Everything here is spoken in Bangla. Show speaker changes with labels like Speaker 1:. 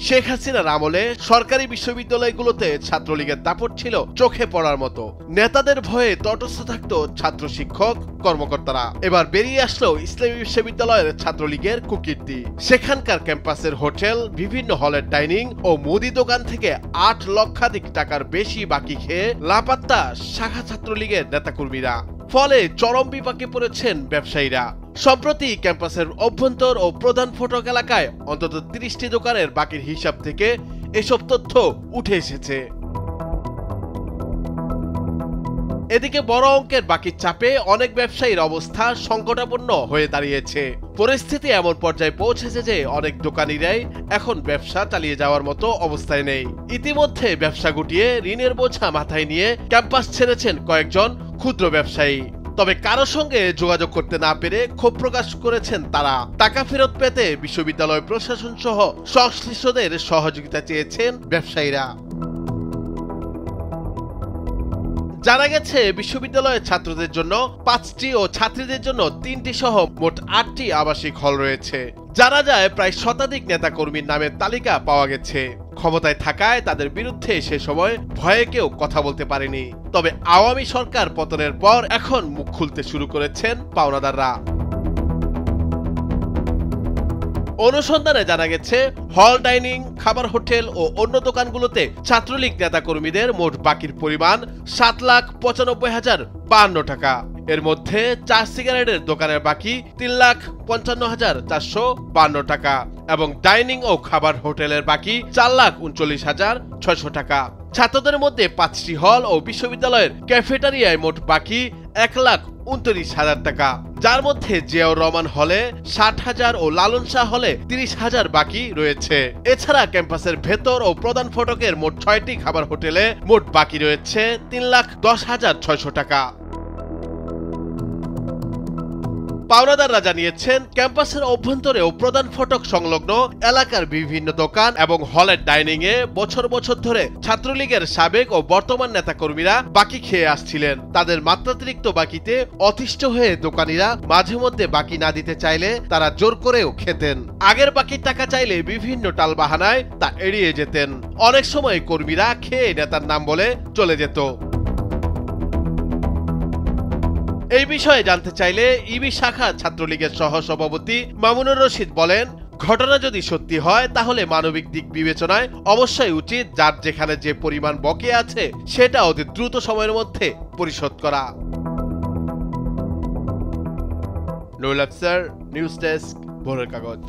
Speaker 1: শেখ হাসিনার আমলে সরকারি বিশ্ববিদ্যালয়গুলোতে ছাত্রলীগের দাপট ছিল চোখে পড়ার মতো। নেতাদের ভয়ে তটস্থ থাকত ছাত্র শিক্ষক কর্মকর্তারা। এবার বেরিয়ে আসলো ইসলামী বিশ্ববিদ্যালয়ের ছাত্রলীগের কুকীর্তি। সেখানকার ক্যাম্পাসের হোটেল, বিভিন্ন হলের ডাইনিং ও মুদি দোকান থেকে 8 লক্ষাধিক টাকার বেশি বাকি খেয়ে লাপাত্তা শাখা ছাত্রলীগের নেতাকর্মীরা। ফলে চরম বিপাকে পড়েছেন ব্যবসায়ীরা। সম্প্রতি ক্যাম্পাসের অভ্যন্তর ও প্রধান ফটক এলাকায় অন্তত 30টি দোকানের বাকির হিসাব থেকে এসব তথ্য উঠে এসেছে। এদিকে বড় অঙ্কের বাকির চাপে অনেক ব্যবসায়ীর অবস্থা সংকটাপন্ন হয়ে দাঁড়িয়েছে। পরিস্থিতি এমন পর্যায়ে পৌঁছেছে যে অনেক দোকানিরাই এখন ব্যবসা চালিয়ে যাওয়ার মতো অবস্থায় নেই। ইতিমধ্যে ব্যবসা গুটিয়ে ঋণের বোঝা মাথায় নিয়ে ক্যাম্পাস ছেড়েছেন কয়েকজন ক্ষুদ্র ব্যবসায়ী। তবে কারো সঙ্গে যোগাযোগ করতে না পেরে ক্ষোভ প্রকাশ করেছেন তারা। টাকা ফেরত পেতে বিশ্ববিদ্যালয় প্রশাসন সহ সংশ্লিষ্টদের সহযোগিতা চেয়েছেন ব্যবসায়ীরা। জানা গেছে বিশ্ববিদ্যালয়ের ছাত্রদের জন্য 5টি ও ছাত্রীদের জন্য 3টি সহ মোট 8টি আবাসিক হল রয়েছে। জানা যায় প্রায় শতাধিক নেতাকর্মীর নামের তালিকা পাওয়া গেছে। ক্ষমতায় থাকায় তাদের বিরুদ্ধে সে সময় ভয়ে কেউ কথা বলতে পারেনি। তবে আওয়ামী সরকার পতনের পর এখন মুখ খুলতে শুরু করেছেন পাওনাদাররা। অনুসন্ধানে জানা গেছে হল, ডাইনিং, খাবার হোটেল ও অন্য দোকানগুলোতে ছাত্রলীগ নেতাকর্মীদের মোট বাকির পরিমাণ 7,95,052 টাকা। এর মধ্যে চা সিগারেটের দোকানের বাকি 3,55,452 টাকা এবং ডাইনিং ও খাবার হোটেলের বাকি 4,39,600 টাকা। ছাত্রদের মধ্যে 5টি হল ও বিশ্ববিদ্যালয়ের ক্যাফেটেরিয়ায় মোট বাকি 1,29,000 টাকা, যার মধ্যে জিয়াউর রহমান হলে 60,000 ও লালন শাহ হলে 30,000 বাকি রয়েছে। এছাড়া ক্যাম্পাসের ভেতর ও প্রধান ফটকের মোট 6টি খাবার হোটেলে মোট বাকি রয়েছে 3,10,600 টাকা। পাওনাদাররা জানিয়েছেন ক্যাম্পাসের অভ্যন্তরে ও প্রধান ফটক সংলগ্ন এলাকার বিভিন্ন দোকান এবং হলের ডাইনিং এ বছর বছর ধরে ছাত্রলীগের সাবেক ও বর্তমান নেতাকর্মীরা বাকি খেয়ে আসছিলেন। তাদের মাত্রাতিরিক্ত বাকিতে অতিষ্ঠ হয়ে দোকানিরা মাঝে মধ্যে বাকি না দিতে চাইলে তারা জোর করেও খেতেন। আগের বাকির টাকা চাইলে বিভিন্ন টালবাহানায় তা এড়িয়ে যেতেন। অনেক সময় কর্মীরা খেয়ে নেতার নাম বলে চলে যেত। এই বিষয়ে জানতে চাইলে ইবি শাখা ছাত্রলীগের সহ সভাপতি মামুনুর রশিদ বলেন, ঘটনা যদি সত্যি হয় তাহলে মানবিক দিক বিবেচনায় অবশ্যই উচিত যার যেখানে যে পরিমাণ বকেয়া আছে সেটা অতি দ্রুত সময়ের মধ্যে পরিশোধ করা। নুরুল আফসার, নিউজ ডেস্ক, ভোরের কাগজ।